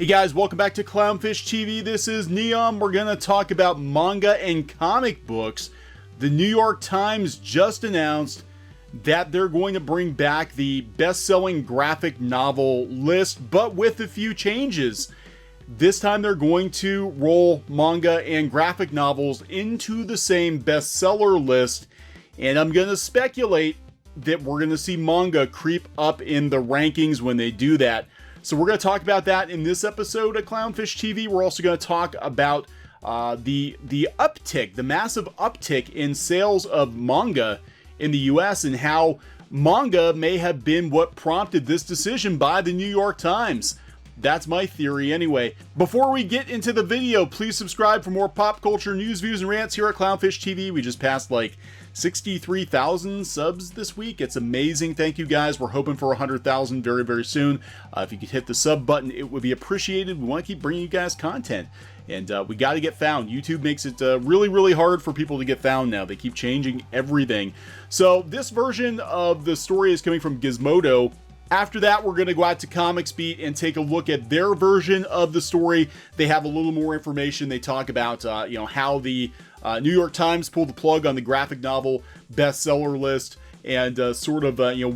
Hey guys, welcome back to Clownfish TV. This is Neon. We're going to talk about manga and comic books. The New York Times just announced that they're going to bring back the best-selling graphic novel list, but with a few changes. This time they're going to roll manga and graphic novels into the same bestseller list, and I'm going to speculate that we're going to see manga creep up in the rankings when they do that. So we're going to talk about that in this episode of Clownfish TV. We're also going to talk about the uptick, the massive uptick in sales of manga in the US and how manga may have been what prompted this decision by the New York Times. That's my theory anyway. Before we get into the video, please subscribe for more pop culture news, views, and rants here at Clownfish TV. We just passed like 63,000 subs this week. It's amazing. Thank you guys. We're hoping for 100,000 very, very soon. If you could hit the sub button, it would be appreciated. We want to keep bringing you guys content. And we got to get found. YouTube makes it really, really hard for people to get found now. They keep changing everything. So this version of the story is coming from Gizmodo. After that, we're going to go out to Comics Beat and take a look at their version of the story. They have a little more information. They talk about, how the New York Times pulled the plug on the graphic novel bestseller list and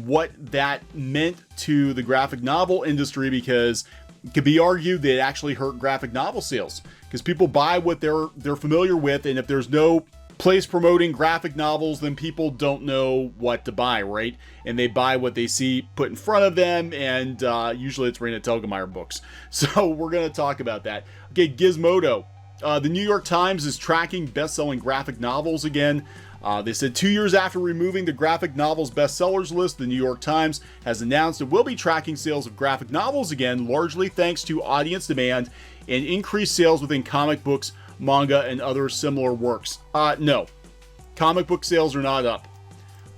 what that meant to the graphic novel industry, because it could be argued that it actually hurt graphic novel sales because people buy what they're familiar with, and if there's no place promoting graphic novels, then people don't know what to buy, right? And they buy what they see put in front of them, and usually it's Raina Telgemeier books. So we're going to talk about that. Okay, Gizmodo. The New York Times is tracking best-selling graphic novels again. They said 2 years after removing the graphic novels bestsellers list, the New York Times has announced it will be tracking sales of graphic novels again, largely thanks to audience demand and increased sales within comic books, manga, and other similar works. No. Comic book sales are not up.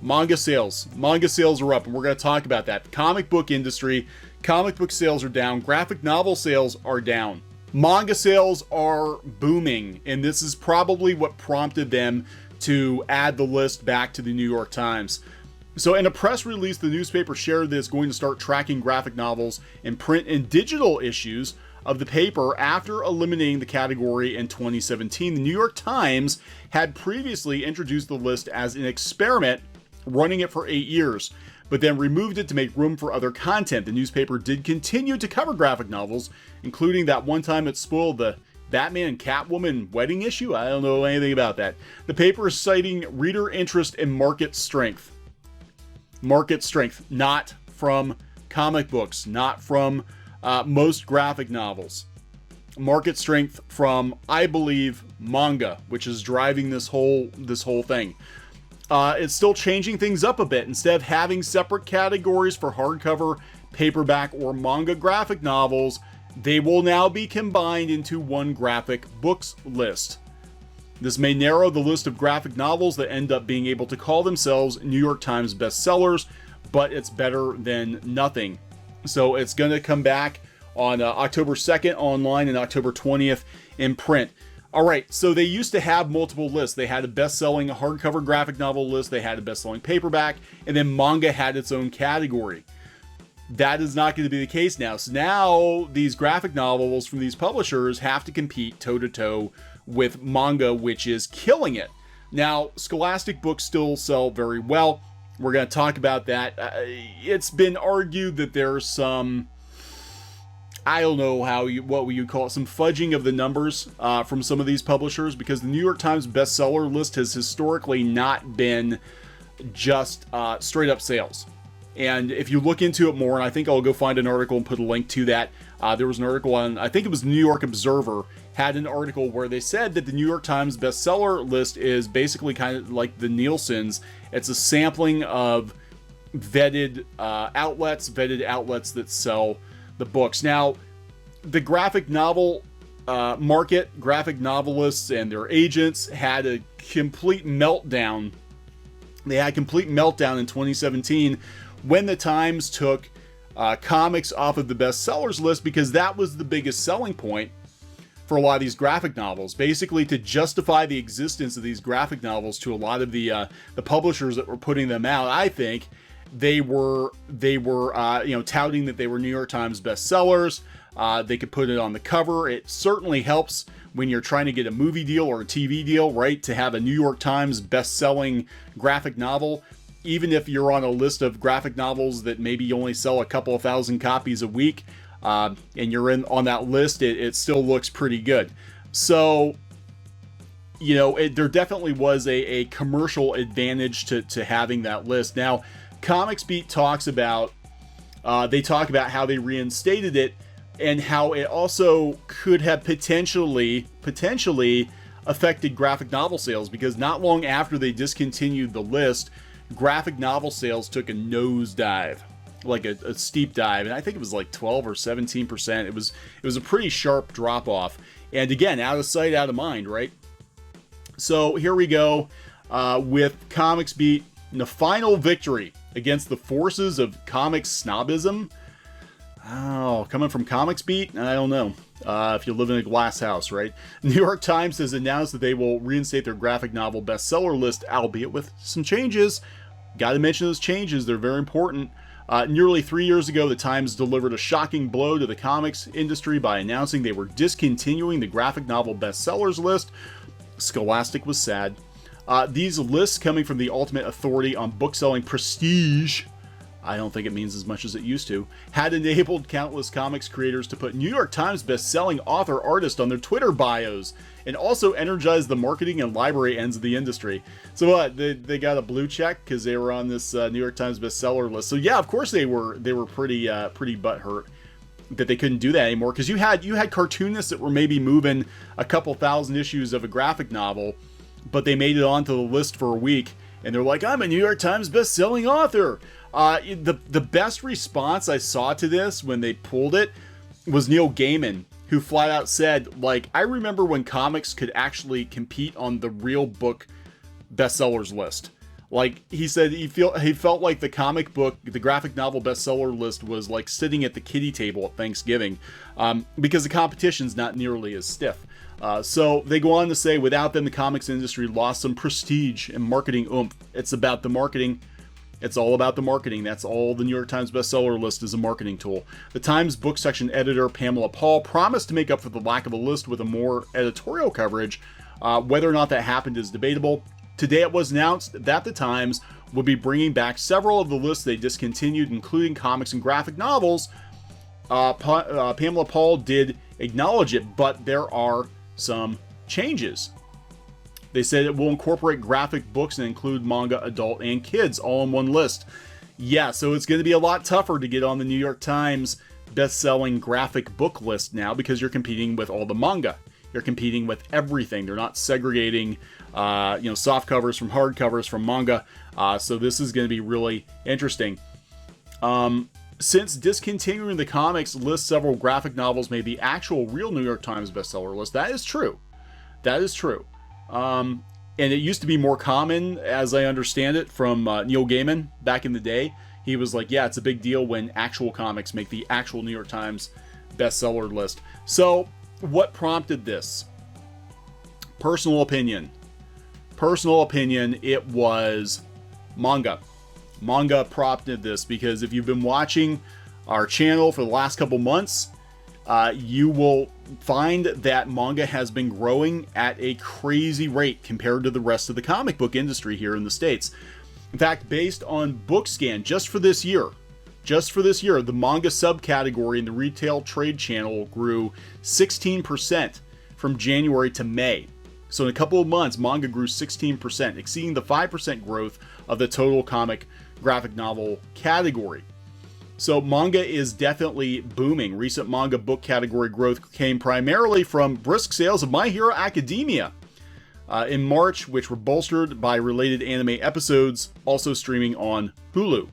Manga sales are up, and we're going to talk about that. Comic book industry, comic book sales are down. Graphic novel sales are down. Manga sales are booming, and this is probably what prompted them to add the list back to the New York Times. So in a press release, the newspaper shared that it's going to start tracking graphic novels in print and digital issues of the paper after eliminating the category in 2017. The New York Times had previously introduced the list as an experiment, running it for 8 years, but then removed it to make room for other content. The newspaper did continue to cover graphic novels, including that one time it spoiled the Batman and Catwoman wedding issue. I don't know anything about that. The paper is citing reader interest and market strength. Market strength, not from comic books, not from most graphic novels. Market strength from, I believe, manga, which is driving this whole thing. It's still changing things up a bit. Instead of having separate categories for hardcover, paperback, or manga graphic novels, they will now be combined into one graphic books list. This may narrow the list of graphic novels that end up being able to call themselves New York Times bestsellers, but it's better than nothing. So it's going to come back on October 2nd online and October 20th in print. All right, so they used to have multiple lists. They had a best-selling hardcover graphic novel list, they had a best-selling paperback, and then manga had its own category. That is not going to be the case now. So now these graphic novels from these publishers have to compete toe-to-toe with manga, which is killing it. Now, Scholastic books still sell very well. We're going to talk about that. It's been argued that there's some, I don't know what we would call it, some fudging of the numbers from some of these publishers, because the New York Times bestseller list has historically not been just straight up sales. And if you look into it more, and I think I'll go find an article and put a link to that. There was an article on, I think it was New York Observer, had an article where they said that the New York Times bestseller list is basically kind of like the Nielsen's. It's a sampling of vetted outlets that sell the books. Now, the graphic novel market, graphic novelists and their agents had a complete meltdown. They had a complete meltdown in 2017 when the Times took comics off of the bestsellers list, because that was the biggest selling point for a lot of these graphic novels. Basically, to justify the existence of these graphic novels to a lot of the publishers that were putting them out, I think they were touting that they were New York Times bestsellers. They could put it on the cover. It certainly helps when you're trying to get a movie deal or a TV deal, right? To have a New York Times best-selling graphic novel, even if you're on a list of graphic novels that maybe only sell a couple of thousand copies a week, and you're on that list, it still looks pretty good. So, you know, there definitely was a commercial advantage to having that list. Now, Comics Beat talks about, they talk about how they reinstated it, and how it also could have potentially affected graphic novel sales, because not long after they discontinued the list, graphic novel sales took a nosedive, like a steep dive, and I think it was like 12 or 17%. It was a pretty sharp drop off, and again, out of sight, out of mind, right? So here we go with Comics Beat, the final victory against the forces of comics snobism. Oh, coming from Comics Beat? I don't know. If you live in a glass house, right? New York Times has announced that they will reinstate their graphic novel bestseller list, albeit with some changes. Got to mention those changes. They're very important. Nearly 3 years ago, the Times delivered a shocking blow to the comics industry by announcing they were discontinuing the graphic novel bestsellers list. Scholastic was sad. These lists, coming from the ultimate authority on book-selling prestige, I don't think it means as much as it used to, had enabled countless comics creators to put New York Times best-selling author artist on their Twitter bios, and also energized the marketing and library ends of the industry. So what? They got a blue check because they were on this New York Times bestseller list. So yeah, of course they were pretty butthurt that they couldn't do that anymore, because you had cartoonists that were maybe moving a couple thousand issues of a graphic novel, but they made it onto the list for a week, and they're like, I'm a New York Times best-selling author. The best response I saw to this when they pulled it was Neil Gaiman, who flat out said, like, I remember when comics could actually compete on the real book bestsellers list. Like, he said he felt like the comic book, the graphic novel bestseller list was like sitting at the kiddie table at Thanksgiving, because the competition's not nearly as stiff. So they go on to say, without them, the comics industry lost some prestige and marketing oomph. It's about the marketing. It's all about the marketing. That's all the New York Times bestseller list is, a marketing tool. The Times book section editor, Pamela Paul, promised to make up for the lack of a list with a more editorial coverage. Whether or not that happened is debatable. Today it was announced that the Times would be bringing back several of the lists they discontinued, including comics and graphic novels. Pamela Paul did acknowledge it, but there are some changes. They said it will incorporate graphic books and include manga, adult, and kids all in one list. Yeah, so it's going to be a lot tougher to get on the New York Times best-selling graphic book list now, because you're competing with all the manga. You're competing with everything. They're not segregating, soft covers from hard covers from manga. So this is going to be really interesting. Since discontinuing the comics list, several graphic novels made the actual real New York Times bestseller list. That is true. That is true. And it used to be more common, as I understand it, from Neil Gaiman back in the day. He was like, yeah, it's a big deal when actual comics make the actual New York Times bestseller list. So what prompted this? Personal opinion, it was manga. Manga prompted this, because if you've been watching our channel for the last couple months, you will find that manga has been growing at a crazy rate compared to the rest of the comic book industry here in the States. In fact, based on BookScan, just for this year, the manga subcategory in the retail trade channel grew 16% from January to May. So in a couple of months, manga grew 16%, exceeding the 5% growth of the total comic graphic novel category. So manga is definitely booming. Recent manga book category growth came primarily from brisk sales of My Hero Academia in March, which were bolstered by related anime episodes, also streaming on Hulu.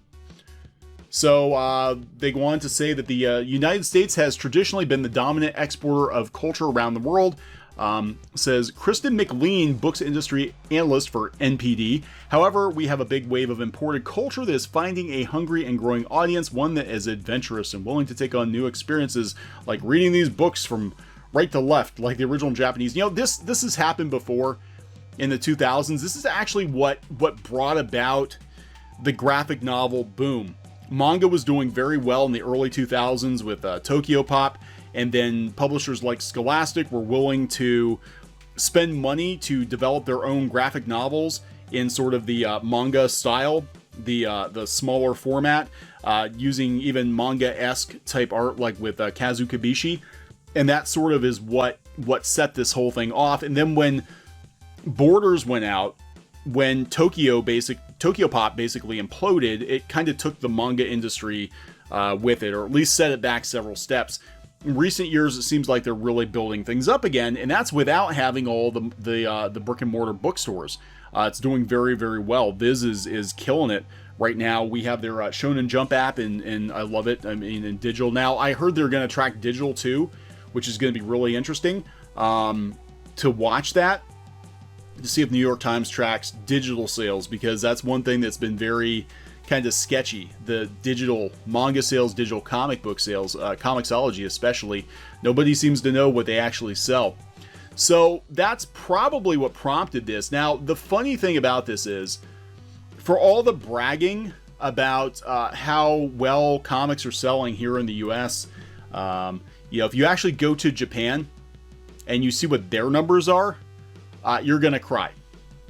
So they go on to say that the United States has traditionally been the dominant exporter of culture around the world. Says Kristen McLean, books industry analyst for NPD. However, we have a big wave of imported culture that is finding a hungry and growing audience, one that is adventurous and willing to take on new experiences, like reading these books from right to left, like the original Japanese. You know, this has happened before in the 2000s. This is actually what brought about the graphic novel boom. Manga was doing very well in the early 2000s with Tokyo Pop. And then publishers like Scholastic were willing to spend money to develop their own graphic novels in sort of the manga style, the smaller format, using even manga-esque type art like with Kazu Kibishi. And that sort of is what set this whole thing off. And then when borders went out, when Tokyo Pop basically imploded, it kind of took the manga industry with it, or at least set it back several steps. In recent years, it seems like they're really building things up again, and that's without having all the brick and mortar bookstores. It's doing very, very well. Viz is killing it right now. We have their Shonen Jump app, and I love it. I mean, in digital now. I heard they're going to track digital too, which is going to be really interesting to watch that, to see if New York Times tracks digital sales, because that's one thing that's been very kind of sketchy. The digital manga sales, digital comic book sales, Comixology especially, nobody seems to know what they actually sell. So that's probably what prompted this. Now, the funny thing about this is, for all the bragging about how well comics are selling here in the US, if you actually go to Japan and you see what their numbers are, you're gonna cry.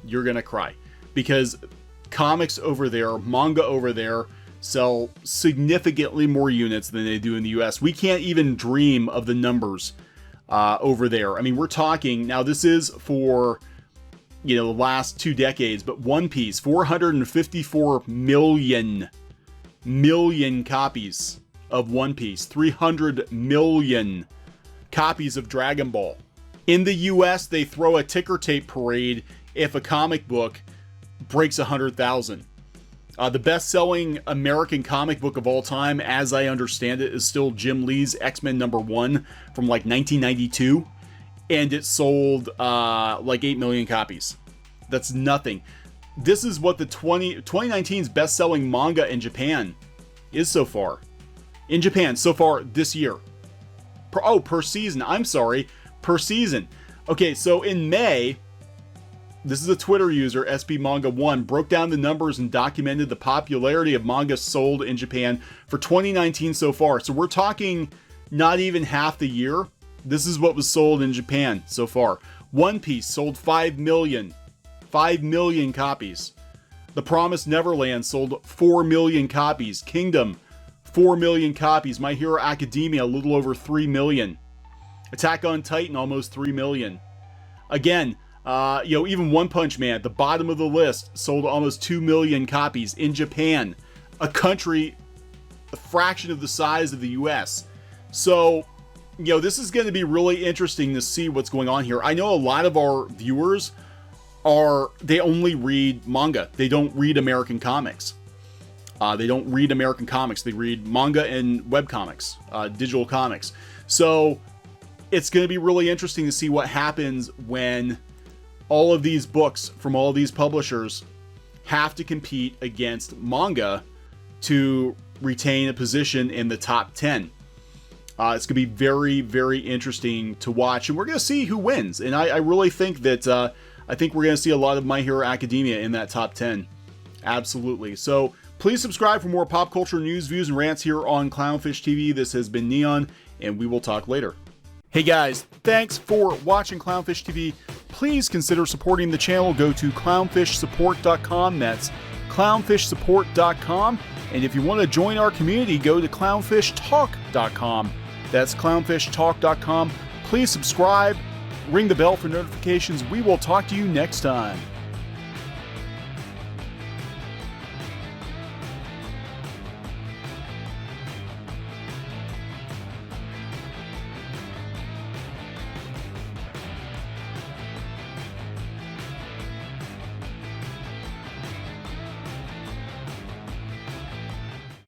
You're gonna cry, because comics over there, manga over there, sell significantly more units than they do in the US. We can't even dream of the numbers over there. I mean, we're talking, now this is for, the last 2 decades, but One Piece, 454 million copies of One Piece, 300 million copies of Dragon Ball. In the US, they throw a ticker tape parade if a comic book breaks 100,000. The best-selling American comic book of all time, as I understand it, is still Jim Lee's X-Men #1 from like 1992, and it sold like 8 million copies. That's nothing. This is what the 2019's best-selling manga in Japan is so far. In Japan, so far this year. Per season. I'm sorry. Per season. Okay, so in May, this is a Twitter user, SBManga1, broke down the numbers and documented the popularity of manga sold in Japan for 2019 so far. So we're talking not even half the year. This is what was sold in Japan so far. One Piece sold 5 million. 5 million copies. The Promised Neverland sold 4 million copies. Kingdom, 4 million copies. My Hero Academia, a little over 3 million. Attack on Titan, almost 3 million. Again, even One Punch Man, at the bottom of the list, sold almost 2 million copies in Japan, a country a fraction of the size of the US. So, this is going to be really interesting to see what's going on here. I know a lot of our viewers they only read manga. They don't read American comics. They don't read American comics. They read manga and webcomics, digital comics. So, it's going to be really interesting to see what happens when all of these books from all of these publishers have to compete against manga to retain a position in the top 10. It's going to be very, very interesting to watch, and we're going to see who wins. And I really think that we're going to see a lot of My Hero Academia in that top 10. Absolutely. So please subscribe for more pop culture news, views, and rants here on Clownfish TV. This has been Neon, and we will talk later. Hey guys, thanks for watching Clownfish TV. Please consider supporting the channel. Go to clownfishsupport.com. That's clownfishsupport.com. And if you want to join our community, go to clownfishtalk.com. That's clownfishtalk.com. Please subscribe, ring the bell for notifications. We will talk to you next time.